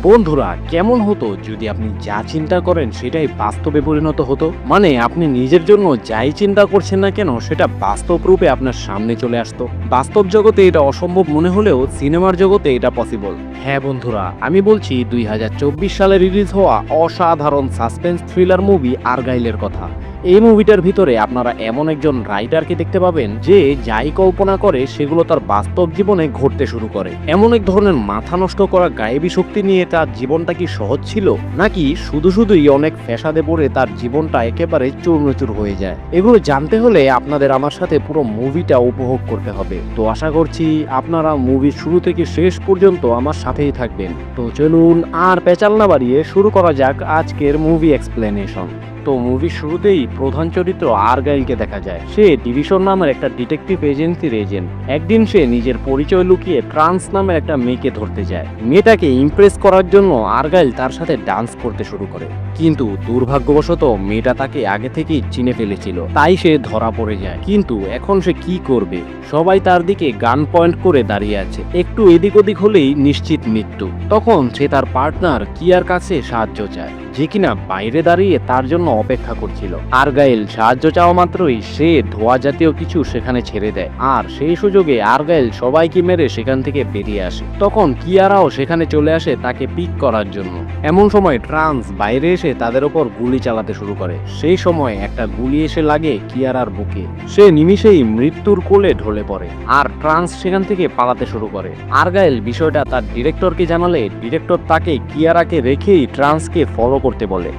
বন্ধুরা, কেমন হতো যদি আপনি যা চিন্তা করেন সেটাই বাস্তবে পরিণত হতো? মানে আপনি নিজের জন্য যাই চিন্তা করছেন না কেন সেটা বাস্তব রূপে আপনার সামনে চলে আসতো। বাস্তব জগতে এটা অসম্ভব মনে হলেও সিনেমার জগতে এটা পসিবল। হ্যাঁ বন্ধুরা, আমি বলছি 2024 সালে রিলিজ হওয়া অসাধারণ সাসপেন্স থ্রিলার মুভি আর্গাইলের কথা। এই মুভিটার ভিতরে আপনারা এমন একজন রাইটারকে দেখতে পাবেন যে যাই কল্পনা করে সেগুলো তার বাস্তব জীবনে ঘটতে শুরু করে। এমন এক ধরনের মাথা নষ্ট করা গায়েবী শক্তি নিয়ে তার জীবনটা কি সহজ ছিল, নাকি শুধুই অনেক ফ্যাসাদে পড়ে তার জীবনটা একেবারে চূর্ণচূর হয়ে যায়? এগুলো জানতে হলে আপনাদের আমার সাথে পুরো মুভিটা উপভোগ করতে হবে। তো আশা করছি আপনারা মুভির শুরু থেকে শেষ পর্যন্ত আমার সাথেই থাকবেন। তো চলুন আর পেঁচাল না বাড়িয়ে শুরু করা যাক আজকের মুভি এক্সপ্লেনেশন। তো মুভির শুরুতেই প্রধান চরিত্র আর্গাইলকে দেখা যায়। সে ডিভিশন নামের একটা ডিটেকটিভ এজেন্সির এজেন্ট। একদিন সে নিজের পরিচয় লুকিয়ে ট্রান্স নামের একটা মেয়েকে ধরতে যায়। মেয়েটাকে ইমপ্রেস করার জন্য আর্গাইল তার সাথে ডান্স করতে শুরু করে, কিন্তু দুর্ভাগ্যবশত মেয়েটা তাকে আগে থেকেই চিনে ফেলেছিল, তাই সে ধরা পড়ে যায়। কিন্তু এখন সে কি করবে? সবাই তার দিকে গান পয়েন্ট করে দাঁড়িয়ে আছে, একটু এদিক ওদিক হলেই নিশ্চিত মৃত্যু। তখন সে তার পার্টনার কিয়ার কাছে সাহায্য চায়, যে কিনা বাইরে দাঁড়িয়ে তার জন্য অপেক্ষা করছিল। আর্গাইল সাহায্য চাওয়া মাত্রই সে ধোঁয়া জাতীয় কিছু সেখানে ছেড়ে দেয়, আর সেই সুযোগে আর্গাইল সবাইকে মেরে সেখান থেকে বেরিয়ে আসে। তখন কিয়ারাও সেখানে চলে আসে তাকে পিক করার জন্য। এমন সময় ট্রান্স বাইরে এসে তাদের ওপর গুলি চালাতে শুরু করে। সেই সময় একটা গুলি এসে লাগে কিয়ারার বুকে। সে নিমিষেই মৃত্যুর কোলে ঢলে পড়ে, আর ট্রান্স সেখান থেকে পালাতে শুরু করে। আর্গাইল বিষয়টা তার ডিরেক্টরকে জানালে ডিরেক্টর তাকে কিয়ারাকে রেখেই ট্রান্সকে ফলো করতে বলে।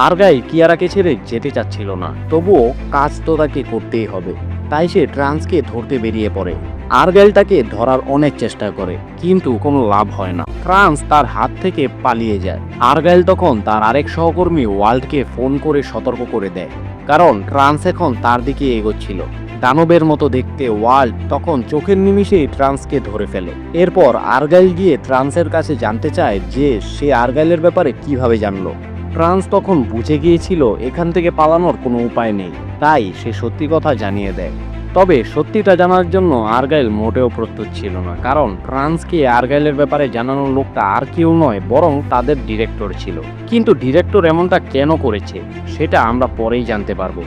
আর্গাইল কিয়ারাকে ছেড়ে যেতে চাচ্ছিল না, তবুও কাজ তো তাকে করতেই হবে, তাই সে ট্রান্সকে ধরতে বেরিয়ে পড়ে। আর্গাইল তাকে ধরার অনেক চেষ্টা করে, কিন্তু কোনো লাভ হয় না। ট্রান্স তার হাত থেকে পালিয়ে যায়। আর্গাইল তখন তার আরেক সহকর্মী ওয়াল্ডকে ফোন করে সতর্ক করে দেয়, কারণ ট্রান্স এখন তার দিকে এগোচ্ছিল। দানবের মতো দেখতে ওয়াল্ড তখন চোখের নিমিষেই ট্রান্সকে ধরে ফেলে। এরপর আর্গাইল গিয়ে ট্রান্সের কাছে জানতে চায় যে সে আর্গাইলের ব্যাপারে কিভাবে জানলো। ট্রান্স তখন বুঝে গিয়েছিল এখান থেকে পালানোর কোনো উপায় নেই, তাই সে সত্যি কথা জানিয়ে দেয়। তবে সত্যিটা জানার জন্য আর্গাইল মোটেও প্রস্তুত ছিল না, কারণ ট্রান্সকে আর্গাইলের ব্যাপারে জানানোর লোকটা আর কেউ নয়, বরং তাদের ডিরেক্টর ছিল। কিন্তু ডিরেক্টর এমনটা কেন করেছে সেটা আমরা পরেই জানতে পারবো।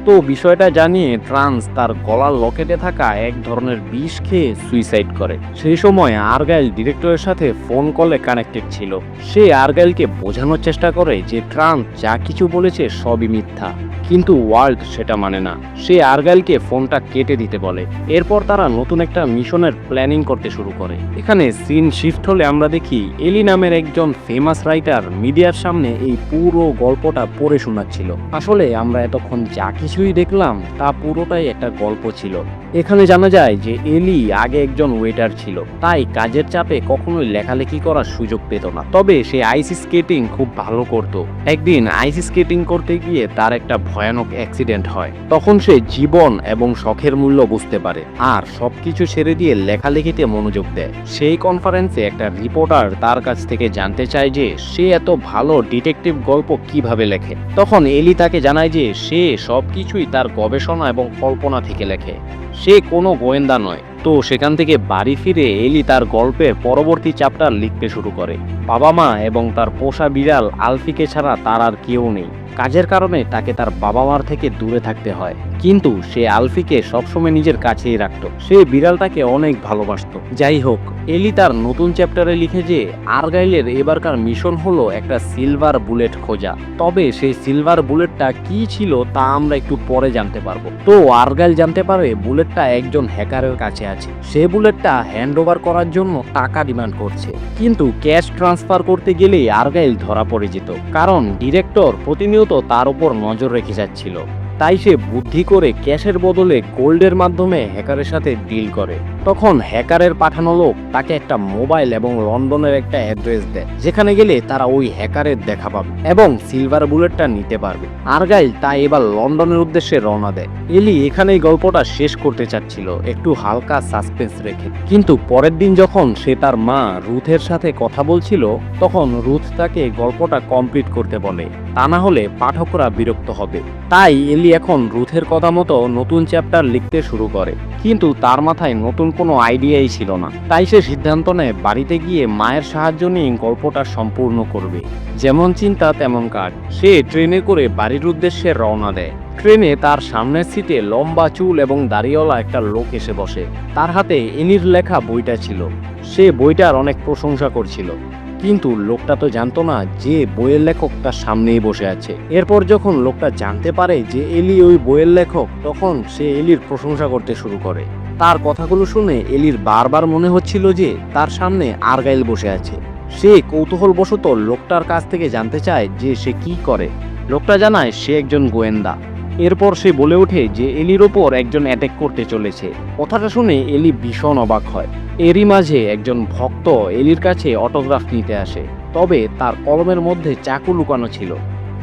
তো বিষয়টা জানিয়ে ট্রান্স তার গলার লকেটে থাকা এক ধরনের বিষ খেয়ে সুইসাইড করে। সেই সময় আর্গাইল ডিরেক্টরের সাথে ফোন কলে কানেক্টেড ছিল। সে আর্গাইলকে বোঝানোর চেষ্টা করে যে ট্রান্স যা কিছু বলেছে সবই মিথ্যা, কিন্তু ওয়ার্ল্ড সেটা মানে না। সে আর্গাইলকে ফোনটা কেটে দিতে বলে। এরপর তারা নতুন একটা মিশনের প্ল্যানিং করতে শুরু করে। এখানে সিন শিফট হলে আমরা দেখি এলি নামের একজন ফেমাস রাইটার মিডিয়ার সামনে এই পুরো গল্পটা পড়ে শোনাচ্ছিল। আসলে আমরা এতক্ষণ যা কিছুই দেখলাম তা পুরোটাই একটা গল্প ছিল। এখানে জানা যায় যে এলি আগে একজন ওয়েটার ছিল, তাই কাজের চাপে কখনোই লেখালেখি করার সুযোগ পেত না। তবে সে আইস স্কেটিং খুব ভালো করত। একদিন আইস স্কেটিং করতে গিয়ে তার একটা ভয়ানক অ্যাক্সিডেন্ট হয়। তখন সে জীবন এবং শখের মূল্য বুঝতে পারে, আর সবকিছু ছেড়ে দিয়ে লেখালেখিতে মনোযোগ দেয়। সেই কনফারেন্সে একটা রিপোর্টার তার কাছ থেকে জানতে চায় যে সে এত ভালো ডিটেকটিভ গল্প কিভাবে লেখে। তখন এলি তাকে জানায় যে সে সবকিছুই তার গবেষণা এবং কল্পনা থেকে লেখে, সে কোনো গোয়েন্দা নয়। তো সেখান থেকে বাড়ি ফিরে এলি তার গল্পের পরবর্তী চ্যাপ্টার লিখতে শুরু করে। বাবা মা এবং তার পোষা বিড়াল আলফিকে ছাড়া তার আর কেউ নেই। কাজের কারণে তাকে তার বাবা মার থেকে দূরে থাকতে হয়, কিন্তু সে আলফিকে সবসময় নিজের কাছেই রাখত। সে বিড়ালটাকে অনেক ভালোবাসত। যাই হোক, এলি তার নতুন চ্যাপ্টারে লিখে যে আর্গাইলের এবারকার মিশন হলো একটা সিলভার বুলেট খোঁজা। তবে সেই সিলভার বুলেটটা কি ছিল তা আমরা একটু পরে জানতে পারবো। তো আর্গাইল জানতে পারে বুলেটটা একজন হ্যাকারের কাছে আছে। সে বুলেটটা হ্যান্ড ওভার করার জন্য টাকা ডিমান্ড করছে, কিন্তু ক্যাশ ট্রান্সফার করতে গেলেই আর্গাইল ধরা পড়ে যেত, কারণ ডিরেক্টর প্রতিনিয়ত তার উপর নজর রেখে যাচ্ছিল। তাই সে বুদ্ধি করে ক্যাশের বদলে গোল্ডের মাধ্যমে হ্যাকারের সাথে ডিল করে। তখন হ্যাকারের পাঠানো লোক তাকে একটা মোবাইল এবং লন্ডনের একটা অ্যাড্রেস দেয়, যেখানে গেলে তারা ওই হ্যাকারের দেখা পাবে এবং সিলভার বুলেটটা নিতে পারবে। আর্গাইল তাই এবার লন্ডনের উদ্দেশ্যে রওনা দেয়। এলি এখানেই গল্পটা শেষ করতে চাচ্ছিল একটু হালকা সাসপেন্স রেখে, কিন্তু পরের দিন যখন সে তার মা রুথের সাথে কথা বলছিল, তখন রুথ তাকে গল্পটা কমপ্লিট করতে বলে, তা না হলে পাঠকরা বিরক্ত হবে। তাই এলি এখন রুথের কথা মতো নতুন চ্যাপ্টার লিখতে শুরু করে। কিন্তু তার মাথায় নতুন কোনো আইডিয়াই ছিল না। তাই সে সিদ্ধান্ত নেয় বাড়িতে গিয়ে মায়ের সাহায্য নিয়ে গল্পটা সম্পূর্ণ করবে। যেমন চিন্তা তেমন কাজ। সে ট্রেনে করে বাড়ির উদ্দেশ্যে রওনা দেয়। ট্রেনে তার সামনের সিটে লম্বা চুল এবং দাড়িওয়ালা একটা লোক এসে বসে। তার হাতে এলির লেখা বইটা ছিল। সে বইটার অনেক প্রশংসা করছিল, কিন্তু লোকটা তো জানতো না যে বইয়ের লেখক তার সামনেই বসে আছে। এরপর যখন লোকটা জানতে পারে যে এলি ওই বইয়ের লেখক, তখন সে এলির প্রশংসা করতে শুরু করে। তার কথাগুলো শুনে এলির বারবার মনে হচ্ছিল যে তার সামনে আর্গাইল বসে আছে। সে কৌতূহলবশত লোকটার কাছ থেকে জানতে চায় যে সে কি করে। লোকটা জানায় সে একজন গোয়েন্দা। এরপর সে বলে ওঠে যে এলির ওপর একজন অ্যাটাক করতে চলেছে। কথাটা শুনে এলি ভীষণ অবাক হয়। এরই মাঝে একজন ভক্ত এলির কাছে অটোগ্রাফ নিতে আসে, তবে তার কলমের মধ্যে চাকু লুকানো ছিল।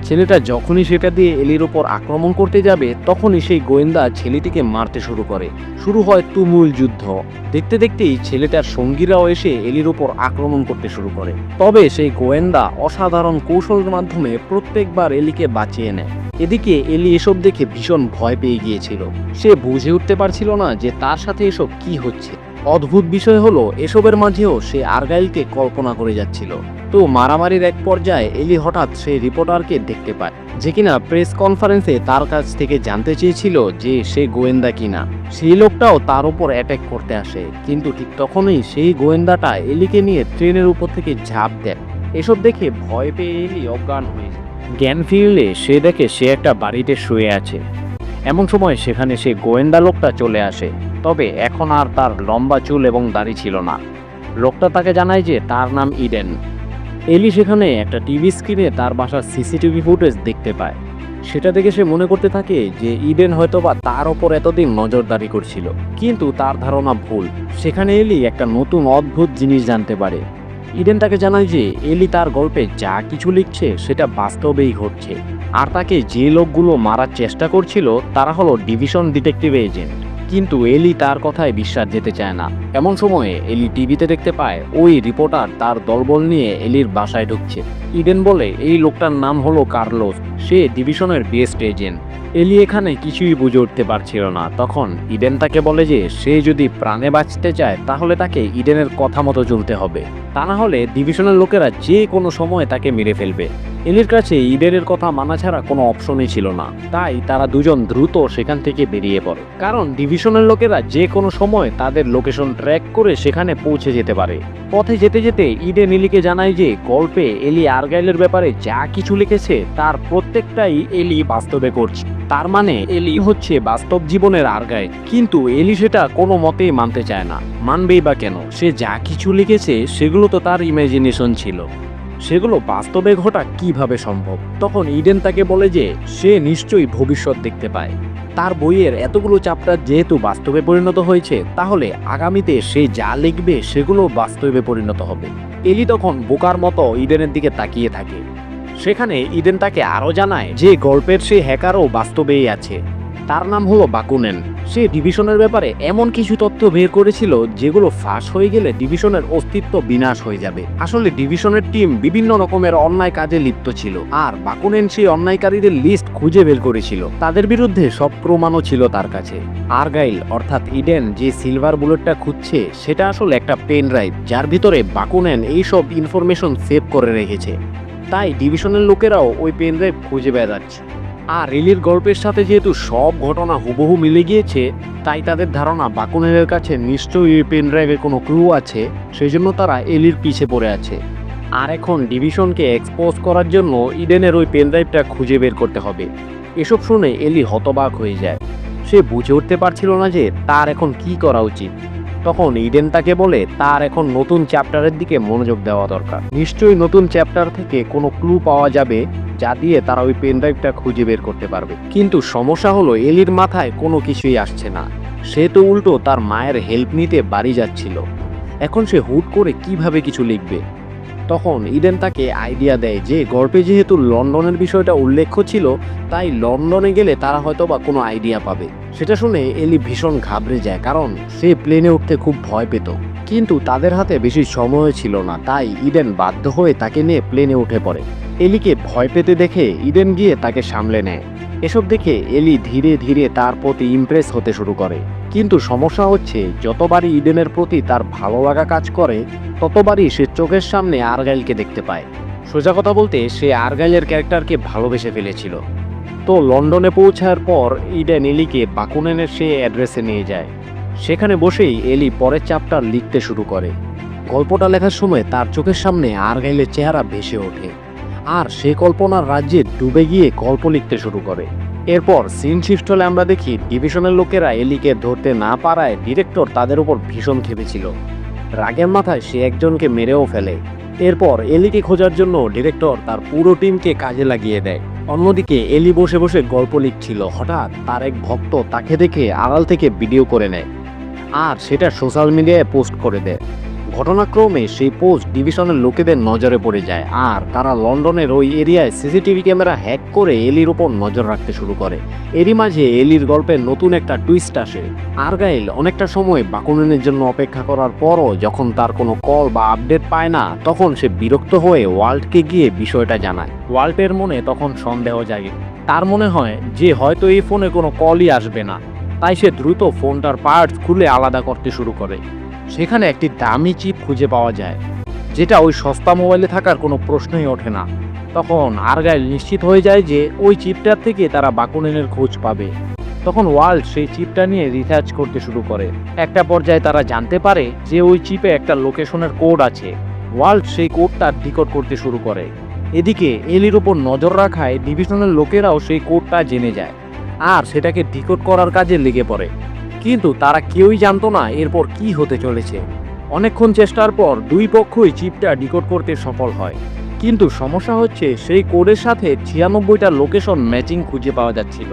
ছেলেটা যখনই সেটা দিয়ে এলির ওপর আক্রমণ করতে যাবে, তখনই সেই গোয়েন্দা ছেলেটিকে মারতে শুরু করে। শুরু হয় তুমুল যুদ্ধ। দেখতে দেখতেই ছেলেটার সঙ্গীরাও এসে এলির ওপর আক্রমণ করতে শুরু করে। তবে সেই গোয়েন্দা অসাধারণ কৌশলের মাধ্যমে প্রত্যেকবার এলিকে বাঁচিয়ে নেয়। এদিকে এলি এসব দেখে ভীষণ ভয় পেয়ে গিয়েছিল। সে বুঝে উঠতে পারছিল না যে তার সাথে এসব কি হচ্ছে। অদ্ভুত বিষয় হলো, এসবের মাঝেও সে আর্গাইলকে কল্পনা করে যাচ্ছিল। তো মারামারির এক পর্যায়ে এলি হঠাৎ সেই রিপোর্টারকে দেখতে পায়, যে কিনা প্রেস কনফারেন্সে তার কাছ থেকে জানতে চেয়েছিল যে সে গোয়েন্দা কিনা। সেই লোকটাও তার উপর অ্যাটাক করতে আসে, কিন্তু ঠিক তখনই সেই গোয়েন্দাটা এলিকে নিয়ে ট্রেনের উপর থেকে ঝাঁপ দেয়। এসব দেখে ভয় পেয়ে এলি অজ্ঞান হয়ে যায়। জ্ঞান ফিরলে সে দেখে সে একটা বাড়িতে শুয়ে আছে। এমন সময় সেখানে সে গোয়েন্দা লোকটা চলে আসে, তবে এখন আর তার লম্বা চুল এবং দাড়ি ছিল না। লোকটা তাকে জানায় যে তার নাম ইডেন। এলি সেখানে একটা টিভি স্ক্রিনে তার বাসার সিসিটিভি ফুটেজ দেখতে পায়। সেটা দেখে সে মনে করতে থাকে যে ইডেন হয়তোবা তার ওপর এতদিন নজরদারি করছিল, কিন্তু তার ধারণা ভুল। সেখানে এলি একটা নতুন অদ্ভুত জিনিস জানতে পারে। ইডেন তাকে জানায় যে এলি তার গল্পে যা কিছু লিখছে সেটা বাস্তবেই ঘটছে, আর তাকে যে লোকগুলো মারার চেষ্টা করছিল তারা হলো ডিভিশন ডিটেকটিভ এজেন্ট। কিন্তু এলি তার কথায় বিশ্বাস যেতে চায় না। এমন সময়ে এলি টিভিতে দেখতে পায় ওই রিপোর্টার তার দলবল নিয়ে এলির বাসায় ঢুকছে। ইডেন বলে এই লোকটার নাম হলো কার্লোস, সে ডিভিশনের বেস্ট এজেন্ট। এলি এখানে কিছুই বুঝে উঠতে পারছিল না। তখন ইডেন তাকে বলে যে সে যদি প্রাণে বাঁচতে চায় তাহলে তাকে ইডেনের কথা মতো চলতে হবে, তা না হলে ডিভিশনের লোকেরা যে কোনো সময় তাকে মেরে ফেলবে। এলির কাছে ইডেনের কথা মানা ছাড়া কোনো অপশনই ছিল না। তাই তারা দুজন দ্রুত সেখান থেকে বেরিয়ে পড়ে, কারণ ডিভিশনের লোকেরা যে কোনো সময় তাদের লোকেশন ট্র্যাক করে সেখানে পৌঁছে যেতে পারে। পথে যেতে যেতে ইডেন এলিকে জানায় যে গল্পে এলি আর্গাইলের ব্যাপারে যা কিছু লিখেছে তার প্রত্যেকটাই এলি বাস্তবে করছে। তার মানে এলি হচ্ছে বাস্তব জীবনের আর্গাইল। কিন্তু এলি সেটা কোনো মতেই মানতে চায় না। মানবেই বা কেন? সে যা কিছু লিখেছে সেগুলো তো তার ইমাজিনেশন ছিল, সেগুলো বাস্তবে ঘটা কিভাবে সম্ভব? তখন ইডেন তাকে বলে যে সে নিশ্চয়ই ভবিষ্যৎ দেখতে পায়। তার বইয়ের এতগুলো চ্যাপ্টার যেহেতু বাস্তবে পরিণত হয়েছে, তাহলে আগামীতে সে যা লিখবে সেগুলো বাস্তবে পরিণত হবে। এলি তখন বোকার মতো ইডেনের দিকে তাকিয়ে থাকে। সেখানে ইডেন তাকে আরও জানায় যে গল্পের সেই হ্যাকারও বাস্তবেই আছে। তার নাম হলো বাকুনেন। সে ডিভিশনের ব্যাপারে এমন কিছু তথ্য বের করেছিল যেগুলো ফাঁস হয়ে গেলে ডিভিশনের অস্তিত্ব বিনাশ হয়ে যাবে। আসলে ডিভিশনের টিম বিভিন্ন রকমের অন্যায় কাজে লিপ্ত ছিল, আর বাকুনেন সেই অন্যায়কারীদের লিস্ট খুঁজে বের করেছিল। তাদের বিরুদ্ধে সব প্রমাণও ছিল তার কাছে। আর্গাইল অর্থাৎ ইডেন যে সিলভার বুলেটটা খুঁজছে সেটা আসলে একটা পেন ড্রাইভ, যার ভিতরে বাকুনেন এইসব ইনফরমেশন সেভ করে রেখেছে। তাই ডিভিশনের লোকেরাও ওই পেন ড্রাইভ খুঁজে বেড়াচ্ছে। আর এলির গল্পের সাথে যেহেতু সব ঘটনা হুবহু মিলে গিয়েছে, তাই তাদের ধারণা বাকুনেনের কাছে নিশ্চয়ই এই পেন ড্রাইভে কোনো ক্লু আছে। সেই জন্য তারা এলির পিছে পড়ে আছে। আর এখন ডিভিশনকে এক্সপোজ করার জন্য ইডেনের ওই পেন ড্রাইভটা খুঁজে বের করতে হবে। এসব শুনে এলি হতবাক হয়ে যায়। সে বুঝে উঠতে পারছিল না যে তার এখন কি করা উচিত। তখন ইডেন তাকে বলে তার এখন নতুন চ্যাপ্টারের দিকে মনোযোগ দেওয়া দরকার। নিশ্চয়ই নতুন চ্যাপ্টার থেকে কোনো ক্লু পাওয়া যাবে যা দিয়ে তারা ওই পেন ড্রাইভটা খুঁজে বের করতে পারবে। কিন্তু সমস্যা হলো এলির মাথায় কোনো কিছুই আসছে না। সে তো উল্টো তার মায়ের হেল্প নিতে বাড়ি যাচ্ছিল। এখন সে হুট করে কিভাবে কিছু লিখবে? তখন ইডেন তাকে আইডিয়া দেয় যে গল্পে যেহেতু লন্ডনের বিষয়টা উল্লেখ ছিল, তাই লন্ডনে গেলে তারা হয়তো বা কোনো আইডিয়া পাবে। সেটা শুনে এলি ভীষণ ঘাবড়ে যায়, কারণ সে প্লেনে উঠতে খুব ভয় পেত। কিন্তু তাদের হাতে বেশি সময় ছিল না, তাই ইডেন বাধ্য হয়ে তাকে নিয়ে প্লেনে উঠে পড়ে। এলিকে ভয় পেতে দেখে ইডেন গিয়ে তাকে সামলে নেয়। এসব দেখে এলি ধীরে ধীরে তার প্রতি ইমপ্রেস হতে শুরু করে। কিন্তু সমস্যা হচ্ছে যতবারই ইডেনের প্রতি তার ভালো লাগা কাজ করে ততবারই সে চোখের সামনে আর্গাইলকে দেখতে পায়। সোজা কথা বলতে সে আর্গাইলের ক্যারেক্টারকে ভালোবেসে ফেলেছিল। তো লন্ডনে পৌঁছার পর ইডেন এলিকে বাকুনেনের সে অ্যাড্রেসে নিয়ে যায়। সেখানে বসেই এলি পরের চ্যাপ্টার লিখতে শুরু করে। গল্পটা লেখার সময় তার চোখের সামনে আর্গাইলের চেহারা ভেসে ওঠে, আর সে কল্পনার রাজ্যে ডুবে গিয়ে গল্প লিখতে শুরু করে। এরপর সিন শিফট হলে আমরা দেখি ডিভিশনের লোকেরা এলিকে ধরতে না পারায় ডিরেক্টর তাদের উপর ভীষণ খেপেছিল। রাগের মাথায় সে একজনকে মেরেও ফেলে। এরপর এলিকে খোঁজার জন্য ডিরেক্টর তার পুরো টিমকে কাজে লাগিয়ে দেয়। অন্যদিকে এলি বসে বসে গল্প লিখছিল, হঠাৎ তার এক ভক্ত তাকে দেখে আড়াল থেকে ভিডিও করে নেয় আর সেটা সোশ্যাল মিডিয়ায় পোস্ট করে দেয়। ঘটনাক্রমে সেই পোস্ট ডিভিশনের লোকেদের নজরে পড়ে যায়, আর তারা লন্ডনের ওই এরিয়ায় সিসিটিভি ক্যামেরা হ্যাক করে এলির ওপর নজর রাখতে শুরু করে। এরই মাঝে এলির গল্পে নতুন একটা টুইস্ট আসে। আর্গাইল অনেকটা সময় বাকুনেনের জন্য অপেক্ষা করার পরও যখন তার কোনো কল বা আপডেট পায় না, তখন সে বিরক্ত হয়ে ওয়াল্টকে গিয়ে বিষয়টা জানায়। ওয়াল্টের মনে তখন সন্দেহ জাগে। তার মনে হয় যে হয়তো এই ফোনে কোনো কলই আসবে না, তাই সে দ্রুত ফোনটার পার্টস খুলে আলাদা করতে শুরু করে। সেখানে একটি দামি চিপ খুঁজে পাওয়া যায়, যেটা ওই সস্তা মোবাইলে থাকার কোনো প্রশ্নই ওঠে না। তখন আর্গাইল নিশ্চিত হয়ে যায় যে ওই চিপটার থেকে তারা বাকুনেনের খোঁজ পাবে। তখন ওয়াল্ট সেই চিপটা নিয়ে রিসার্চ করতে শুরু করে। একটা পর্যায়ে তারা জানতে পারে যে ওই চিপে একটা লোকেশনের কোড আছে। ওয়াল্ট সেই কোডটা ডিকোড করতে শুরু করে। এদিকে এলির উপর নজর রাখায় ডিভিশনের লোকেরাও সেই কোডটা জেনে যায় আর সেটাকে ডিকোড করার কাজে লেগে পড়ে। কিন্তু তারা কেউই জানতো না এরপর কি হতে চলেছে। অনেকক্ষণ চেষ্টার পর দুই পক্ষই চিপটা ডিকোড করতে সফল হয়, কিন্তু সমস্যা হচ্ছে সেই কোডের সাথে 96টা লোকেশন ম্যাচিং খুঁজে পাওয়া যাচ্ছিল।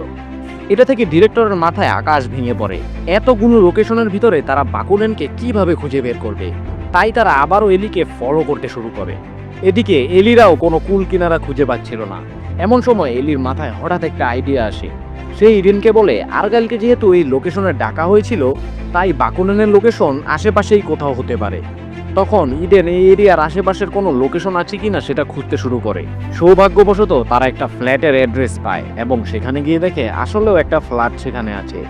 এটা থেকে ডিরেক্টরের মাথায় আকাশ ভেঙে পড়ে। এতগুলো লোকেশনের ভিতরে তারা বাকুনেনকে কিভাবে খুঁজে বের করবে? তাই তারা আবারও এলিকে ফলো করতে শুরু করে। এদিকে এলিরাও কোনো কুল কিনারা খুঁজে পাচ্ছিল না। এমন সময় এলির মাথায় হঠাৎ একটা আইডিয়া আসে। সে ইডেনকে বলে আর্গাইলকে যেহেতু এই লোকেশনে ডাকা হয়েছিল, তাই বাকুনেনের লোকেশন আশেপাশেই কোথাও হতে পারে। তখন ইডেন এই এরিয়ার আশেপাশের কোনো লোকেশন আছে কিনা সেটা খুঁজতে শুরু করে। সৌভাগ্যবশত তারা একটা ফ্ল্যাটের অ্যাড্রেস পায় এবং সেখানে গিয়ে দেখে আসলেও একটা ফ্ল্যাট সেখানে আছে।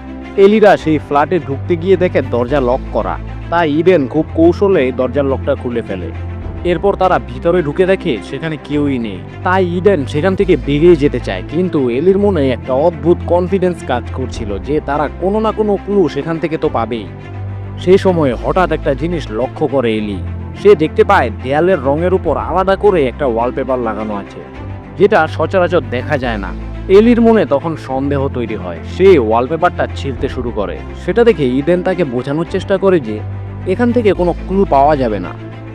এলিরা সেই ফ্ল্যাটে ঢুকতে গিয়ে দেখে দরজা লক করা, তাই ইডেন খুব কৌশলে দরজার লকটা খুলে ফেলে। এরপর তারা ভিতরে ঢুকে দেখে সেখানে কেউই নেই, তাই ইডেন সেখান থেকে বেরিয়ে যেতে চায়। কিন্তু এলির মনে একটা অদ্ভুত কনফিডেন্স কাজ করছিল যে তারা কোনো না কোনো ক্লু সেখান থেকে তো পাবেই। সেই সময়ে হঠাৎ একটা জিনিস লক্ষ্য করে এলি। সে দেখতে পায় দেয়ালের রঙের উপর আলাদা করে একটা ওয়ালপেপার লাগানো আছে, যেটা সচরাচর দেখা যায় না। এলির মনে তখন সন্দেহ তৈরি হয়। সে ওয়ালপেপারটা ছিঁড়তে শুরু করে। সেটা দেখে ইডেন তাকে বোঝানোর চেষ্টা করে যে এখান থেকে কোনো ক্লু পাওয়া যাবে না,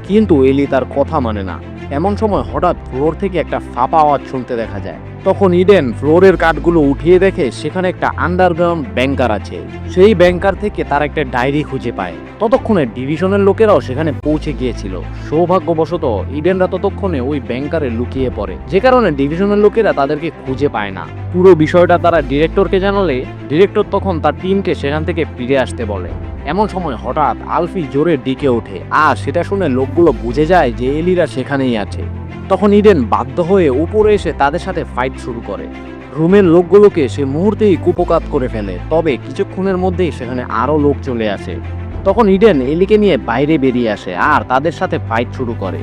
কিন্তু এলি তার কথা মানে না। এমন সময় হঠাৎ ফ্লোর থেকে একটা ফাঁপা আওয়াজ শুনতে দেখা যায়। তখন ইডেন ফ্লোরের কাঠগুলো উঠিয়ে দেখে সেখানে একটা আন্ডারগ্রাউন্ড ব্যাংকার আছে। সেই ব্যাংকার থেকে তার একটা ডায়েরি খুঁজে পায়। ততক্ষণে ডিভিশনের লোকেরাও সেখানে পৌঁছে গিয়েছিল। সৌভাগ্যবশত ইডেনরা ততক্ষণে ওই ব্যাংকারে লুকিয়ে পড়ে, যে কারণে ডিভিশনের লোকেরা তাদেরকে খুঁজে পায় না। পুরো বিষয়টা তারা ডিরেক্টরকে জানালে ডিরেক্টর তখন তার টিমকে সেখান থেকে ফিরে আসতে বলে। এমন সময় হঠাৎ আলফি জোরে ডিকে ওঠে, আর সেটা শুনে লোকগুলো বুঝে যায় যে এলিরা সেখানেই আছে। তখন ইডেন বাধ্য হয়ে উপরে এসে তাদের সাথে ফাইট শুরু করে। রুমের লোকগুলোকে সে মুহূর্তেই কুপকাত করে ফেলে, তবে কিছুক্ষণের মধ্যেই সেখানে আরও লোক চলে আসে। তখন ইডেন এলিকে নিয়ে বাইরে বেরিয়ে আসে আর তাদের সাথে ফাইট শুরু করে।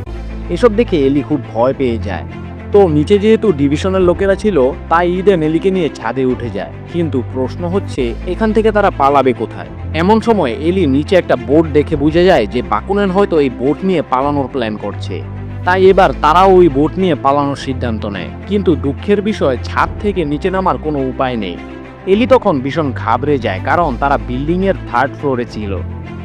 এসব দেখে এলি খুব ভয় পেয়ে যায়। তো নিচে যেহেতু ডিভিশনের লোকেরা ছিল, তাই ইডেন এলিকে নিয়ে ছাদে উঠে যায়। কিন্তু প্রশ্ন হচ্ছে এখান থেকে তারা পালাবে কোথায়? এমন সময় এলি নিচে একটা বোট দেখে বুঝে যায় যে বাকুনেন হয়তো এই বোট নিয়ে পালানোর প্ল্যান করছে। তাই এবার তারাও ওই বোট নিয়ে পালানোর সিদ্ধান্ত নেয়। কিন্তু দুঃখের বিষয়, ছাদ থেকে নিচে নামার কোনো উপায় নেই। এলি তখন ভীষণ ঘাবড়ে যায়, কারণ তারা বিল্ডিং এর 3rd ফ্লোরে ছিল।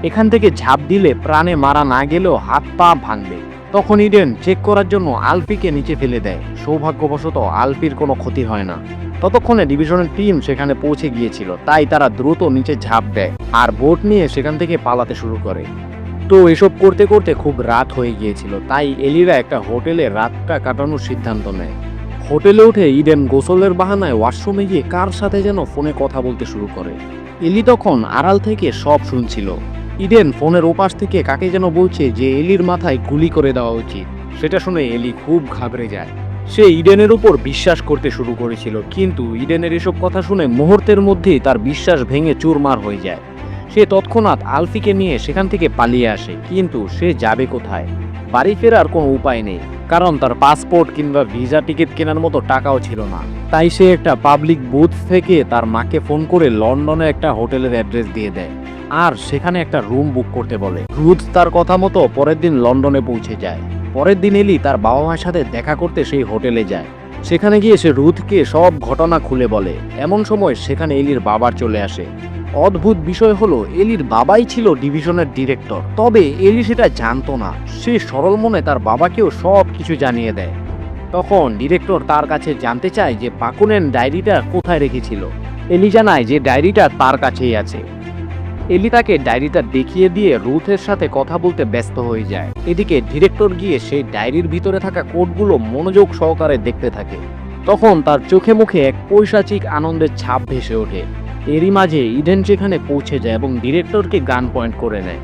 এখান থেকে ঝাঁপ দিলে প্রাণে মারা না গেলেও হাত পা ভাঙবে। তখন ইডেন চেক করার জন্য আলফিকে নিচে ফেলে দেয়। সৌভাগ্যবশত আলফির কোনো ক্ষতি হয় না। ততক্ষণে ডিভিশনের টিম সেখানে পৌঁছে গিয়েছিল, তাই তারা দ্রুত নিচে ঝাঁপ দেয় আর বোট নিয়ে সেখান থেকে পালাতে শুরু করে। তো এসব করতে করতে খুব রাত হয়ে গিয়েছিল, তাই এলিরা একটা হোটেলে রাতটা কাটানোর সিদ্ধান্ত নেয়। হোটেলে উঠে ইডেন গোসলের বাহানায় ওয়াশরুমে গিয়ে কার সাথে যেন ফোনে কথা বলতে শুরু করে। এলি তখন আড়াল থেকে সব শুনছিল। ইডেন ফোনের ওপাশ থেকে কাকে যেন বলছে যে এলির মাথায় গুলি করে দেওয়া উচিত। সেটা শুনে এলি খুব ঘাবড়ে যায়। সে ইডেনের উপর বিশ্বাস করতে শুরু করেছিল, কিন্তু ইডেনের এসব কথা শুনে মুহূর্তের মধ্যেই তার বিশ্বাস ভেঙে চুরমার হয়ে যায়। সে তৎক্ষণাৎ আলফিকে নিয়ে সেখান থেকে পালিয়ে আসে, কিন্তু সে যাবে কোথায়? বাড়ি ফেরার কোনো উপায় নেই, কারণ তার পাসপোর্ট কিংবা ভিসা টিকিট কেনার মতো টাকাও ছিল না। তাই সে একটা পাবলিক বুথ থেকে তার মাকে ফোন করে লন্ডনে একটা হোটেলের অ্যাড্রেস দিয়ে দেয় আর সেখানে একটা রুম বুক করতে বলে। রুথ তার কথা মতো পরের দিন লন্ডনে পৌঁছে যায়। পরের দিন এলি তার বাবা মায়ের সাথে দেখা করতে সেই হোটেলে যায়। সেখানে গিয়ে সে রুথকে সব ঘটনা খুলে বলে। এমন সময় সেখানে এলির বাবার চলে আসে। অদ্ভুত বিষয় হলো এলির বাবাই ছিল ডিভিশনের ডিরেক্টর, তবে এলি সেটা জানতো না। সে সরল মনে তার বাবাকেও সব কিছু জানিয়ে দেয়। তখন ডিরেক্টর তার কাছে জানতে চায় যে বাকুনেন ডায়েরিটা কোথায় রেখেছিল। এলি জানায় যে ডায়েরিটা তার কাছেই আছে। এলি তাকে ডায়েরিটা দেখিয়ে দিয়ে রুথের সাথে কথা বলতে ব্যস্ত হয়ে যায়। এদিকে ডিরেক্টর গিয়ে সেই ডায়েরির ভিতরে থাকা কোডগুলো মনোযোগ সহকারে দেখতে থাকে। তখন তার চোখে মুখে এক পৈশাচিক আনন্দের ছাপ ভেসে ওঠে। এরই মাঝে ইডেন সেখানে পৌঁছে যায় এবং ডিরেক্টরকে গান পয়েন্ট করে নেয়।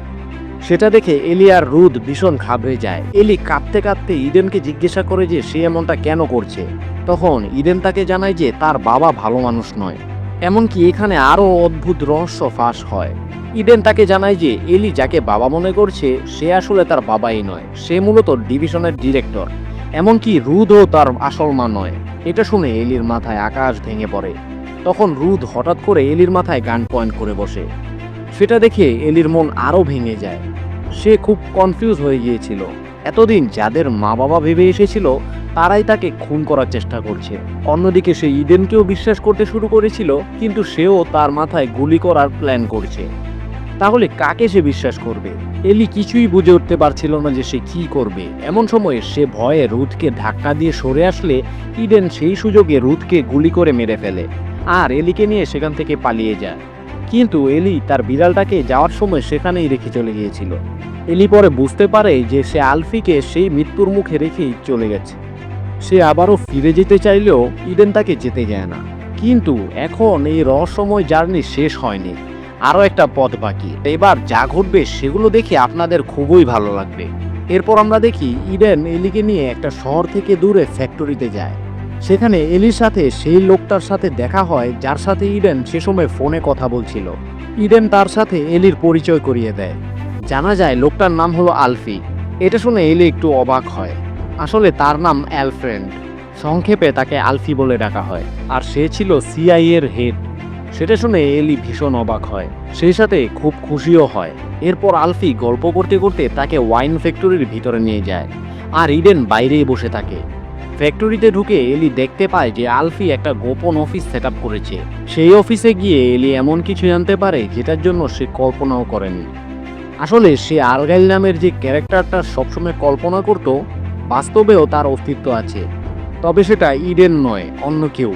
সেটা দেখে এলি আর রুথ ভীষণ ঘাবড়ে যায়। এলি কাঁদতে কাঁদতে ইডেনকে জিজ্ঞাসা করে যে সে এমনটা কেন করছে। তখন ইডেন তাকে জানায় যে তার বাবা ভালো মানুষ নয়। এমনকি এখানে আরও অদ্ভুত রহস্য ফাঁস হয়। ইডেন তাকে জানায় যে এলি যাকে বাবা মনে করছে সে আসলে তার বাবাই নয়, সে মূলত ডিভিশনের ডিরেক্টর। এমনকি রুথও তার আসল মা নয়। এটা শুনে এলির মাথায় আকাশ ভেঙে পড়ে। তখন রুথ হঠাৎ করে এলির মাথায় গান পয়েন্ট করে বসে। সেটা দেখে এলির মন আরও ভেঙে যায়। সে খুব কনফিউজ হয়ে গিয়েছিল। এতদিন যাদের মা বাবা ভেবে এসেছিল তারাই তাকে খুন করার চেষ্টা করছে। অন্যদিকে সে ইডেনকেও বিশ্বাস করতে শুরু করেছিল, কিন্তু সেও তার মাথায় গুলি করার প্ল্যান করছে। তাহলে কাকে সে বিশ্বাস করবে? এলি কিছুই বুঝে উঠতে পারছিল না যে সে কি করবে। এমন সময়ে সে ভয়ে রুথকে ধাক্কা দিয়ে সরে আসলে ইডেন সেই সুযোগে রুথকে গুলি করে মেরে ফেলে আর এলিকে নিয়ে সেখান থেকে পালিয়ে যায়। কিন্তু এলি তার বিড়ালটাকে যাওয়ার সময় সেখানেই রেখে চলে গিয়েছিল। এলি পরে বুঝতে পারে যে সে আলফিকে সেই মৃত্যুর মুখে রেখেই চলে গেছে। সে আবারও ফিরে যেতে চাইলেও ইডেন তাকে যেতে যায় না। কিন্তু এখন এই রহস্যময় জার্নি শেষ হয়নি, আরও একটা পথ বাকি। এবার যা ঘটবে সেগুলো দেখে আপনাদের খুবই ভালো লাগবে। এরপর আমরা দেখি ইডেন এলিকে নিয়ে একটা শহর থেকে দূরে ফ্যাক্টরিতে যায়। সেখানে এলির সাথে সেই লোকটার সাথে দেখা হয় যার সাথে ইডেন সে সময় ফোনে কথা বলছিল। ইডেন তার সাথে এলির পরিচয় করিয়ে দেয়। জানা যায় লোকটার নাম হলো আলফি। এটা শুনে এলি একটু অবাক হয়। আসলে তার নাম অ্যালফ্রেড, সংক্ষেপে তাকে আলফি বলে ডাকা হয়, আর সে ছিল সিআইএ এর হেড। সেটা শুনে এলি ভীষণ অবাক হয়, সেই সাথে খুব খুশিও হয়। এরপর আলফি গল্প করতে করতে তাকে ওয়াইন ফ্যাক্টরির ভিতরে নিয়ে যায় আর ইডেন বাইরেই বসে থাকে। ফ্যাক্টরিতে ঢুকে এলি দেখতে পায় যে আলফি একটা গোপন অফিস সেট আপ করেছে। সেই অফিসে গিয়ে এলি এমন কিছু জানতে পারে যেটার জন্য সে কল্পনাও করেনি। আসলে সে আর্গাইল নামের যে ক্যারেক্টারটা সবসময় কল্পনা করত, বাস্তবেও তার অস্তিত্ব আছে, তবে সেটা ইডেন নয়, অন্য কেউ।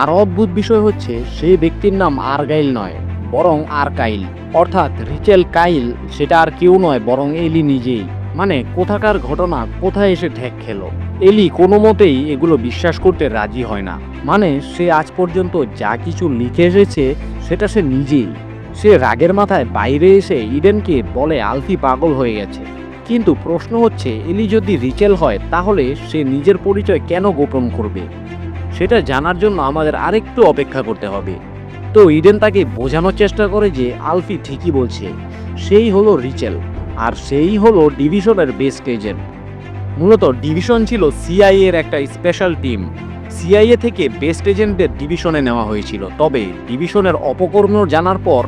আর অদ্ভুত বিষয় হচ্ছে সেই ব্যক্তির নাম আর্গাইল নয়, বরং আর্কাইল, অর্থাৎ রিচেল কাইল। সেটা আর কেউ নয় বরং এলি নিজেই। মানে কোথাকার ঘটনা কোথায় এসে ঠেক খেলো। এলি কোনো মতেই এগুলো বিশ্বাস করতে রাজি হয় না। মানে সে আজ পর্যন্ত যা কিছু লিখে এসেছে সেটা সে নিজেই। সে রাগের মাথায় বাইরে এসে ইডেনকে বলে আলফি পাগল হয়ে গেছে। কিন্তু প্রশ্ন হচ্ছে এলি যদি রিচেল হয় তাহলে সে নিজের পরিচয় কেন গোপন করবে? সেটা জানার জন্য আমাদের আরেকটু অপেক্ষা করতে হবে। তো ইডেন তাকে বোঝানোর চেষ্টা করে যে আলফি ঠিকই বলছে, সেই হলো রিচেল আর সেই হলো ডিভিশনের বেস্ট এজেন্ট। মূলত ডিভিশন ছিল সিআইএ এর একটা স্পেশাল টিম। সিআইএ থেকে বেস্ট এজেন্টদের ডিভিশনে নেওয়া হয়েছিল, তবে ডিভিশনের অপকর্ম জানার পর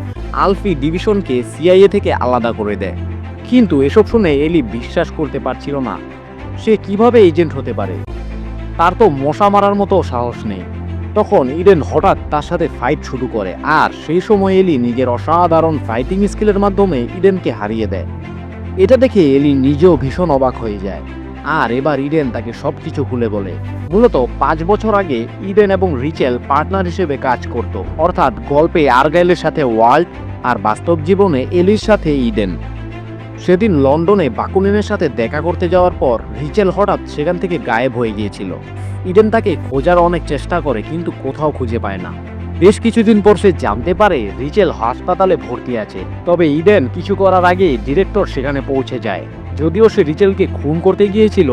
আলফি ডিভিশনকে সিআইএ থেকে আলাদা করে দেয়। কিন্তু এসব শুনে এলি বিশ্বাস করতে পারছিল না। সে কিভাবে এজেন্ট হতে পারে? তার তো মশা মারার মতো সাহস নেই। তখন ইডেন হঠাৎ তার সাথে ফাইট শুরু করে আর সেই সময় এলি নিজের অসাধারণ ফাইটিং স্কিলের মাধ্যমে ইডেনকে হারিয়ে দেয়। এটা দেখে এলি নিজেও ভীষণ অবাক হয়ে যায়। আর এবার ইডেন তাকে সবকিছু খুলে বলে। মূলত 5 বছর আগে ইডেন এবং রিচেল পার্টনার হিসেবে কাজ করত, অর্থাৎ গল্পে আর্গাইলের সাথে ওয়াল্ট আর বাস্তব জীবনে এলির সাথে ইডেন। সেদিন লন্ডনে বাকুনিনের সাথে দেখা করতে যাওয়ার পর রিচেল হঠাৎ সেখান থেকে গায়েব হয়ে গিয়েছিল। ইডেন তাকে খোঁজার অনেক চেষ্টা করে কিন্তু কোথাও খুঁজে পায় না। বেশ কিছুদিন পর সে জানতে পারে রিচেল হাসপাতালে ভর্তি আছে। তবে ইডেন কিছু করার আগে ডিরেক্টর সেখানে পৌঁছে যায়। যদিও সে রিচেলকে খুন করতে গিয়েছিল,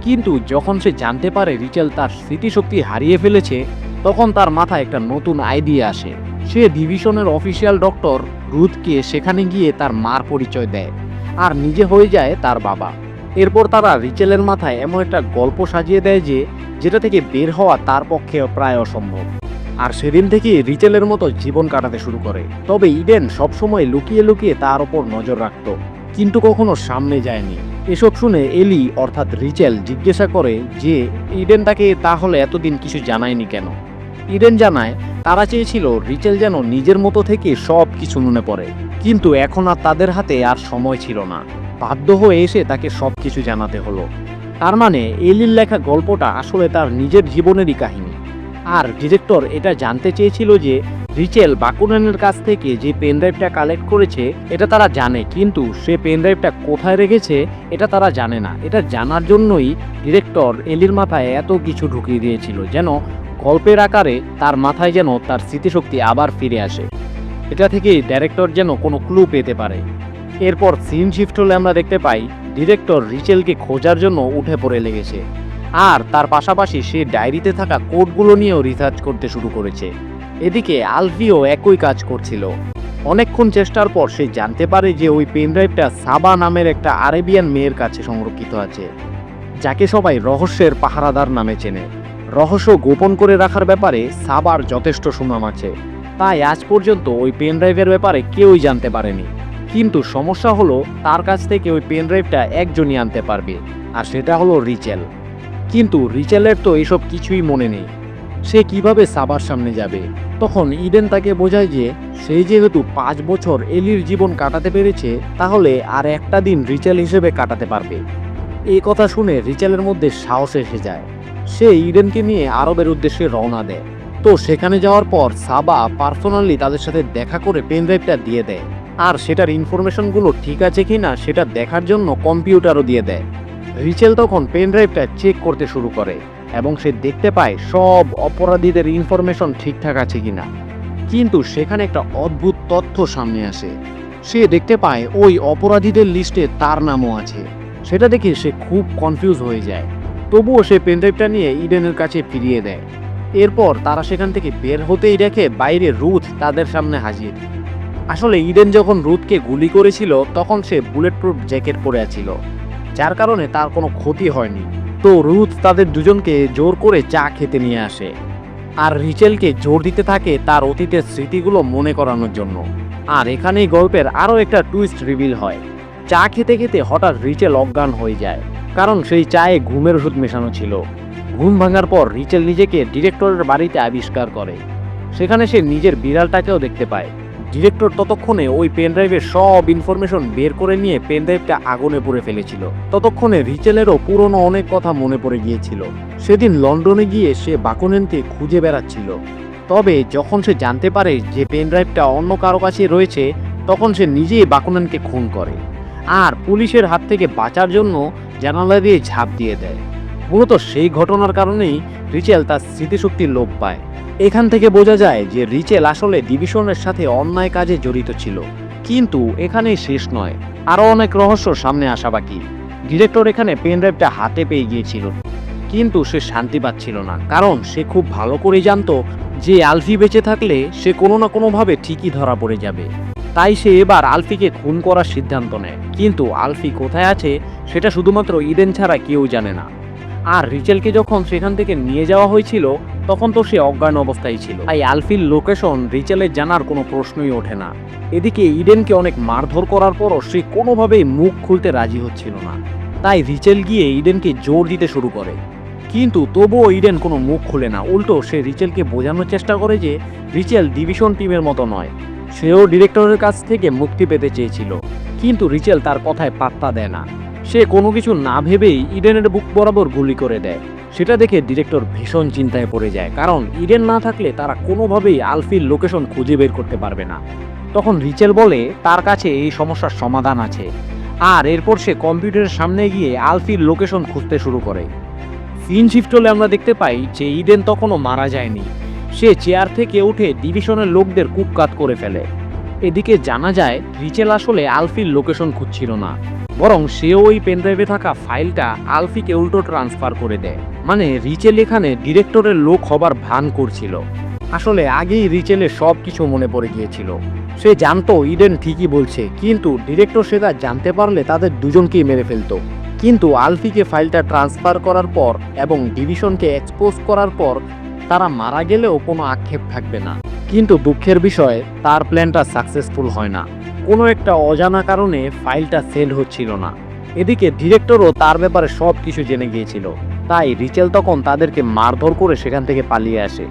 কিন্তু যখন সে জানতে পারে রিচেল তার স্মৃতিশক্তি হারিয়ে ফেলেছে, তখন তার মাথায় একটা নতুন আইডিয়া আসে। সে ডিভিশনের অফিসিয়াল ডক্টর রুথকে সেখানে গিয়ে তার মার পরিচয় দেয় আর নিজে হয়ে যায় তার বাবা। এরপর তারা রিচেলের মাথায় এমন একটা গল্প সাজিয়ে দেয় যেটা থেকে বের হওয়া তার পক্ষে প্রায় অসম্ভব। আর সেদিন থেকে রিচেলের মতো জীবন কাটাতে শুরু করে। তবে ইডেন সবসময় লুকিয়ে লুকিয়ে তার ওপর নজর রাখত, কিন্তু কখনো সামনে যায়নি। এসব শুনে এলি অর্থাৎ রিচেল জিজ্ঞাসা করে যে ইডেন তাকে তাহলে এতদিন কিছু জানায়নি কেন। ইডেন জানায় তারা চেয়েছিল রিচেল যেন নিজের মতো থেকে সব কিছু মনে পড়ে, কিন্তু এখন আর তাদের হাতে আর সময় ছিল না। বাধ্য হয়ে এসে তাকে সব কিছু জানাতে হলো। তার মানে এলির লেখা গল্পটা আসলে তার নিজের জীবনেরই কাহিনী। আর ডিরেক্টর এটা জানতে চেয়েছিল যে রিচেল বাকুনানের কাছ থেকে যে পেনড্রাইভটা কালেক্ট করেছে এটা তারা জানে, কিন্তু সে পেনড্রাইভটা কোথায় রেখেছে এটা তারা জানে না। এটা জানার জন্যই ডিরেক্টর এলির মাথায় এত কিছু ঢুকিয়ে দিয়েছিল, যেন গল্পের আকারে তার মাথায় যেন তার স্মৃতিশক্তি আবার ফিরে আসে। এটা থেকে ডাইরেক্টর যেন কোনো ক্লু পেতে পারে। এরপর সিন শিফট হলে আমরা দেখতে পাই ডিরেক্টর রিচেলকে খোঁজার জন্য উঠে পড়ে লেগেছে, আর তার পাশাপাশি সে ডায়েরিতে থাকা কোডগুলো নিয়েও রিসার্চ করতে শুরু করেছে। এদিকে আলফিও একই কাজ করছিল। অনেকক্ষণ চেষ্টার পর সে জানতে পারে যে ওই পেনড্রাইভটা সাবা নামের একটা আরেবিয়ান মেয়ের কাছে সংরক্ষিত আছে, যাকে সবাই রহস্যের পাহারাদার নামে চেনে। রহস্য গোপন করে রাখার ব্যাপারে সাবার যথেষ্ট সুনাম আছে, তাই আজ পর্যন্ত ওই পেনড্রাইভের ব্যাপারে কেউই জানতে পারেনি। কিন্তু সমস্যা হলো তার কাছ থেকে ওই পেনড্রাইভটা একজনই আনতে পারবে, আর সেটা হলো রিচেল। কিন্তু রিচেলের তো এসব কিছুই মনে নেই, সে কিভাবে সাবার সামনে যাবে? তখন ইডেন তাকে বোঝায় যে সে যেহেতু 5 বছর এলির জীবন কাটাতে পেরেছে, তাহলে আর একটা দিন রিচেল হিসেবে কাটাতে পারবে। এই কথা শুনে রিচেলের মধ্যে সাহস এসে যায়। সে ইডেনকে নিয়ে আরবের উদ্দেশ্যে রওনা দেয়। তো সেখানে যাওয়ার পর সাবা পার্সোনালি তাদের সাথে দেখা করে পেনড্রাইভটা দিয়ে দেয়, আর সেটার ইনফরমেশনগুলো ঠিক আছে কিনা সেটা দেখার জন্য কম্পিউটারও দিয়ে দেয়। রিচেল তখন পেনড্রাইভটা চেক করতে শুরু করে এবং সে দেখতে পায় সব অপরাধীদের ইনফরমেশন ঠিকঠাক আছে কিনা। কিন্তু সেখানে একটা অদ্ভুত তথ্য সামনে আসে। সে দেখতে পায় ওই অপরাধীদের লিস্টে তার নামও আছে। সেটা দেখে সে খুব কনফিউজ হয়ে যায়। তবুও সে পেনড্রাইভটা নিয়ে ইডেনের কাছে ফিরিয়ে দেয়। এরপর তারা সেখান থেকে বের হতেই দেখে বাইরে রুথ তাদের সামনে হাজির। আসলে ইডেন যখন রুথকে গুলি করেছিল তখন সে বুলেট প্রুফ জ্যাকেট পরে ছিল, যার কারণে তার কোনো ক্ষতি হয়নি। তো রুথ তাদের দুজনকে জোর করে চা খেতে নিয়ে আসে, আর রিচেলকে জোর দিতে থাকে তার অতীতের স্মৃতিগুলো মনে করানোর জন্য। আর এখানেই গল্পের আরও একটা টুইস্ট রিভিল হয়। চা খেতে খেতে হঠাৎ রিচেল অজ্ঞান হয়ে যায়, কারণ সেই চায়ে ঘুমের ওষুধ মেশানো ছিল। ঘুম ভাঙার পর রিচেল নিজেকে ডিরেক্টরের বাড়িতে আবিষ্কার করে। সেখানে সে নিজের বিড়ালটাকেও দেখতে পায়। ডিরেক্টর ততক্ষণে ওই পেনড্রাইভের সব ইনফরমেশন বের করে নিয়ে পেনড্রাইভটা আগুনে পুড়ে ফেলেছিল। ততক্ষণে রিচেলেরও পুরনো অনেক কথা মনে পড়ে গিয়েছিল। সেদিন লন্ডনে গিয়ে সে বাকুনেনকে খুঁজে বেড়াচ্ছিল। তবে যখন সে জানতে পারে যে পেনড্রাইভটা অন্য কারো কাছে রয়েছে, তখন সে নিজেই বাকুনেনকে খুন করে আর পুলিশের হাত থেকে বাঁচার জন্য জানালা দিয়ে ঝাঁপ দিয়ে দেয়। মূলত সেই ঘটনার কারণেই রিচেল তার স্মৃতিশক্তির লোপ পায়। এখান থেকে বোঝা যায় যে রিচেল আসলে ডিভিশনের সাথে অন্যায় কাজে জড়িত ছিল। কিন্তু এখানেই শেষ নয়, আরও অনেক রহস্য সামনে আসা বাকি। ডিরেক্টর এখানে পেনড্রাইভটা হাতে পেয়ে গিয়েছিল, কিন্তু সে শান্তি পাচ্ছিল না, কারণ সে খুব ভালো করে জানতো যে আলফি বেঁচে থাকলে সে কোনো না কোনোভাবে ঠিকই ধরা পড়ে যাবে। তাই সে এবার আলফিকে খুন করার সিদ্ধান্ত নেয়। কিন্তু আলফি কোথায় আছে সেটা শুধুমাত্র ইডেন ছাড়া কেউ জানে না। আর রিচেলকে যখন সেখান থেকে নিয়ে যাওয়া হয়েছিল তখন তো সে অজ্ঞান অবস্থায় ছিল, তাই আলফির লোকেশন রিচেলের জানার কোনো প্রশ্নই ওঠে না। এদিকে ইডেনকে অনেক মারধর করার পরও সে কোনোভাবেই মুখ খুলতে রাজি হচ্ছিল না। তাই রিচেল গিয়ে ইডেনকে জোর দিতে শুরু করে, কিন্তু তবুও ইডেন কোনো মুখ খুলে না। উল্টো সে রিচেলকে বোঝানোর চেষ্টা করে যে রিচেল ডিভিশন টিমের মতো নয়, সেও ডিরেক্টরের কাছ থেকে মুক্তি পেতে চেয়েছিল। কিন্তু রিচেল তার কথায় পাত্তা দেয় না। সে কোনো কিছু না ভেবেই ইডেনের বুক বরাবর গুলি করে দেয়। সেটা দেখে ডিরেক্টর ভীষণ চিন্তায় পড়ে যায়, কারণ ইডেন না থাকলে তারা কোনোভাবেই আলফির লোকেশন খুঁজে বের করতে পারবে না। তখন রিচেল বলে তার কাছে এই সমস্যার সমাধান আছে, আর এরপর সে কম্পিউটারের সামনে গিয়ে আলফির লোকেশন খুঁজতে শুরু করে। সিন শিফট হলে আমরা দেখতে পাই যে ইডেন তখনও মারা যায়নি। সে চেয়ার থেকে উঠে ডিভিশনের লোকদের কুপকাত করে ফেলে। এদিকে জানা যায় রিচেল আসলে আলফির লোকেশন খুঁজছিল না, বরং সেও ওই পেনড্রাইভে থাকা ফাইলটা আলফিকে উল্টো ট্রান্সফার করে দেয়। মানে রিচেল এখানে ডিরেক্টরের লোক হবার ভান করছিল। আসলে আগেই রিচেলের সব কিছু মনে পড়ে গিয়েছিল। সে জানতো ইডেন ঠিকই বলছে, কিন্তু ডিরেক্টর সেটা জানতে পারলে তাদের দুজনকেই মেরে ফেলতো। কিন্তু আলফিকে ফাইলটা ট্রান্সফার করার পর এবং ডিভিশনকে এক্সপোজ করার পর তারা মারা গেলেও কোনো আক্ষেপ থাকবে না। কিন্তু দুঃখের বিষয়, তার প্ল্যানটা সাকসেসফুল হয় না। কোনো একটা অজানা কারণে ফাইলটা সেন্ড হচ্ছিল না। এদিকে ডিরেক্টরও তার ব্যাপারে সব কিছু জেনে গিয়েছিল। তাই রিচেল তখন তাদেরকে মারধর করে সেখান থেকে পালিয়ে আসে।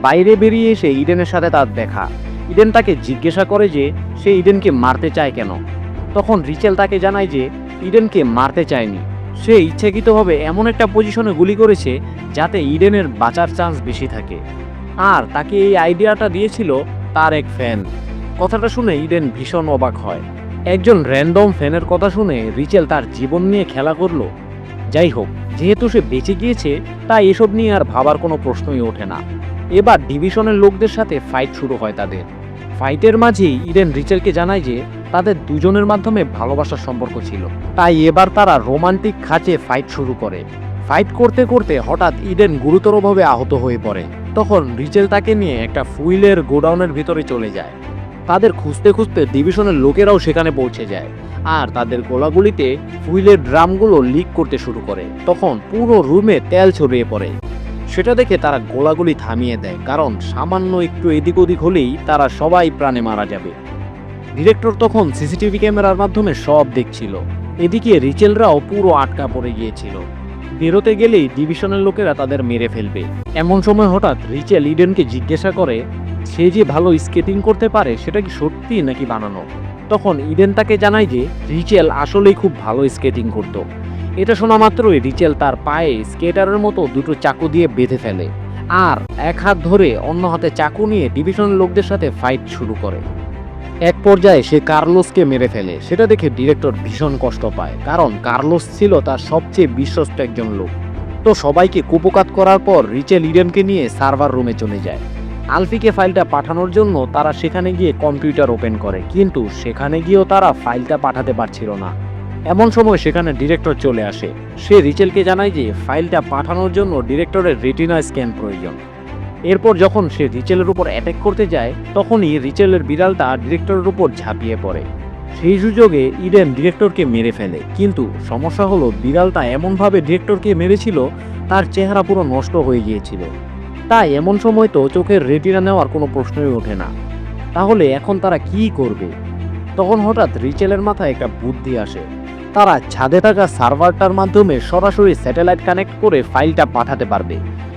বাইরে বেরিয়ে এসে ইডেনের সাথে তার দেখা। ইডেন তাকে জিজ্ঞাসা করে যে সে ইডেনকে মারতে চায় কেন। তখন রিচেল তাকে জানায় যে ইডেনকে মারতে চায়নি, সে ইচ্ছাকৃতভাবে এমন একটা পজিশনে গুলি করেছে যাতে ইডেনের বাঁচার চান্স বেশি থাকে। আর তাকে এই আইডিয়াটা দিয়েছিল তার এক ফ্যান। কথাটা শুনে ইডেন ভীষণ অবাক হয়। একজন র্যান্ডম ফ্যানের কথা শুনে রিচেল তার জীবন নিয়ে খেলা করলো। যাই হোক, যেহেতু সে বেঁচে গিয়েছে তাই এসব নিয়ে আর ভাবার কোনো প্রশ্নই ওঠে না। এবার ডিভিশনের লোকদের সাথে ফাইট শুরু হয় তাদের। ফাইটের মাঝেই ইডেন রিচেলকে জানায় যে তাদের দুজনের মাধ্যমে ভালোবাসার সম্পর্ক ছিল। তাই এবার তারা রোমান্টিক খাঁচে ফাইট শুরু করে। ফাইট করতে করতে হঠাৎ ইডেন গুরুতরভাবে আহত হয়ে পড়ে। তখন রিচেল তাকে নিয়ে একটা ফুইলের গোডাউনের ভিতরে চলে যায়। তাদের খুঁজতে খুঁজতে ডিভিশনের লোকেরাও সেখানে পৌঁছে যায়। আর তাদের গোলাগুলিতে ফুইলের ড্রামগুলো লিক করতে শুরু করে। তখন পুরো রুমে তেল ছড়িয়ে পড়ে। সেটা দেখে তারা গোলাগুলি থামিয়ে দেয়, কারণ সামান্য একটু এদিক ওদিক হলেই তারা সবাই প্রাণে মারা যাবে। ডিরেক্টর তখন সিসিটিভি ক্যামেরার মাধ্যমে সব দেখছিল। এদিকে রিচেলরাও পুরো আটকা পড়ে গিয়েছিল। বেরোতে গেলেই ডিভিশনের লোকেরা তাদের মেরে ফেলবে। এমন সময় হঠাৎ রিচেল ইডেনকে জিজ্ঞাসা করে সে যে ভালো স্কেটিং করতে পারে সেটা কি সত্যি নাকি বানানো। তখন ইডেন তাকে জানায় যে রিচেল আসলেই খুব ভালো স্কেটিং করত। এটা শোনা মাত্রই রিচেল তার পায়ে স্কেটারের মতো দুটো চাকু দিয়ে বেঁধে ফেলে আর এক হাত ধরে অন্য হাতে চাকু নিয়ে ডিভিশনের লোকদের সাথে ফাইট শুরু করে। এক পর্যায়ে সে কার্লোসকে মেরে ফেলে। সেটা দেখে ডিরেক্টর ভীষণ কষ্ট পায়, কারণ কার্লোস ছিল তার সবচেয়ে বিশ্বস্ত একজন লোক। তো সবাইকে কুপকাত করার পর রিচেল ইডেনকে নিয়ে সার্ভার রুমে চলে যায়। আলফিকে ফাইলটা পাঠানোর জন্য তারা সেখানে গিয়ে কম্পিউটার ওপেন করে, কিন্তু সেখানে গিয়েও তারা ফাইলটা পাঠাতে পারছিল না। এমন সময় সেখানে ডিরেক্টর চলে আসে। সে রিচেলকে জানায় যে ফাইলটা পাঠানোর জন্য ডিরেক্টরের রেটিনা স্ক্যান প্রয়োজন। এরপর যখন সে রিচেলের উপর অ্যাটাক করতে যায়, তখনই রিচেলের বিড়ালটা ডিরেক্টরের উপর ঝাঁপিয়ে পড়ে। সেই সুযোগে ইডেন ডিরেক্টরকে মেরে ফেলে, কিন্তু সমস্যা হলো বিড়ালটা এমনভাবে ডিরেক্টরকে মেরেছিল তার চেহারা পুরো নষ্ট হয়ে গিয়েছিল। তাই এমন সময় তো চোখের রেটিনা নেওয়ার কোনো প্রশ্নই ওঠে না। তাহলে এখন তারা কি করবে? তখন হঠাৎ রিচেলের মাথায় একটা বুদ্ধি আসে। তারা ছাদে থাকা সার্ভারটার মাধ্যমে সরাসরি স্যাটেলাইট কানেক্ট করে ফাইলটা পাঠাতে পারবে।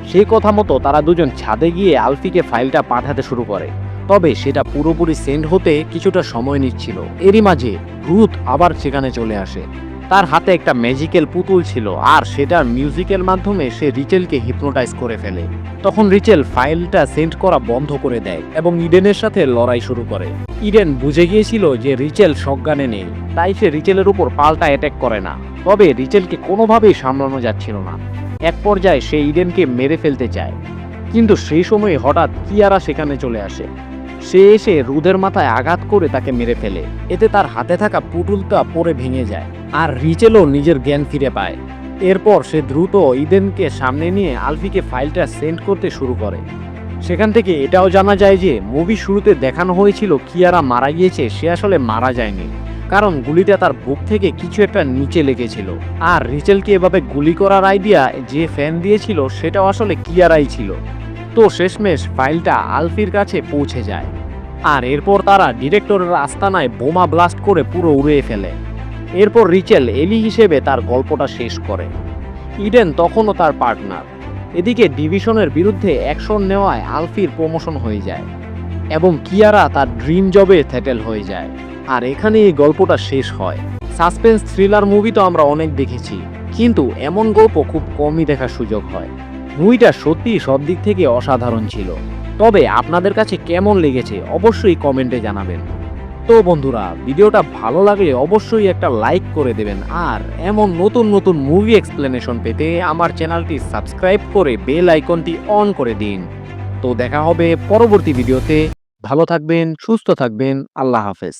সেই কথা মতো তারা দুজন ছাদে গিয়ে আলফিকে ফাইলটা পাঠাতে শুরু করে। তবে সেটা পুরোপুরি সেন্ড হতে কিছুটা সময় নিচ্ছিল। এরই মাঝে রুথ আবার সেখানে চলে আসে। তার হাতে একটা ম্যাজিক্যাল পুতুল ছিল আর সেটার মিউজিকের মাধ্যমে সে রিচেলকে হিপনোটাইজ করে ফেলে। তখন রিচেল ফাইলটা সেন্ড করা বন্ধ করে দেয় এবং ইডেনের সাথে লড়াই শুরু করে। ইডেন বুঝে গিয়েছিল যে রিচেল সজ্ঞানে নেই, তাই সে রিচেলের উপর পাল্টা অ্যাটাক করে না। তবে রিচেলকে কোনোভাবেই সামলানো যাচ্ছিল না। এক পর্যায়ে সে ইডেনকে মেরে ফেলতে চায়, কিন্তু সেই সময় হঠাৎ কিয়ারা সেখানে চলে আসে। সে এসে রুদের মাথায় আঘাত করে তাকে মেরে ফেলে। এতে তার হাতে থাকা পুতুলটা পড়ে ভেঙে যায় আর রিচেলও নিজের জ্ঞান ফিরে পায়। এরপর সে দ্রুত ইডেনকে সামনে নিয়ে আলফিকে ফাইলটা সেন্ড করতে শুরু করে। সেখান থেকে এটাও জানা যায় যে মুভি শুরুতে দেখানো হয়েছিল কিয়ারা মারা গিয়েছে, সে আসলে মারা যায়নি, কারণ গুলিটা তার বুক থেকে কিছু একটা নিচে লেগেছিল। আর রিচেলকে এভাবে গুলি করার আইডিয়া যে ফ্যান দিয়েছিল সেটাও আসলে কিয়ারাই ছিল। তো শেষমেশ ফাইলটা আলফির কাছে পৌঁছে যায় আর এরপর তারা ডিরেক্টরের আস্তানায় বোমা ব্লাস্ট করে পুরো উড়িয়ে ফেলে। এরপর রিচেল এলি হিসেবে তার গল্পটা শেষ করে। ইডেন তখনও তার পার্টনার। এদিকে ডিভিশনের বিরুদ্ধে অ্যাকশন নেওয়ায় আলফির প্রমোশন হয়ে যায় এবং কিয়ারা তার ড্রিম জবে সেটেল হয়ে যায়। আর এখানে এই গল্পটা শেষ হয়। সাসপেন্স থ্রিলার মুভি তো আমরা অনেক দেখেছি, কিন্তু এমন গল্প খুব কমই দেখার সুযোগ হয়। মুভিটা সত্যিই সব দিক থেকে অসাধারণ ছিল। তবে আপনাদের কাছে কেমন লেগেছে অবশ্যই কমেন্টে জানাবেন। তো বন্ধুরা, ভিডিওটা ভালো লাগলে অবশ্যই একটা লাইক করে দেবেন আর এমন নতুন নতুন মুভি এক্সপ্লেনেশন পেতে আমার চ্যানেলটি সাবস্ক্রাইব করে বেল আইকনটি অন করে দিন। তো দেখা হবে পরবর্তী ভিডিওতে। ভালো থাকবেন, সুস্থ থাকবেন, আল্লাহ হাফেজ।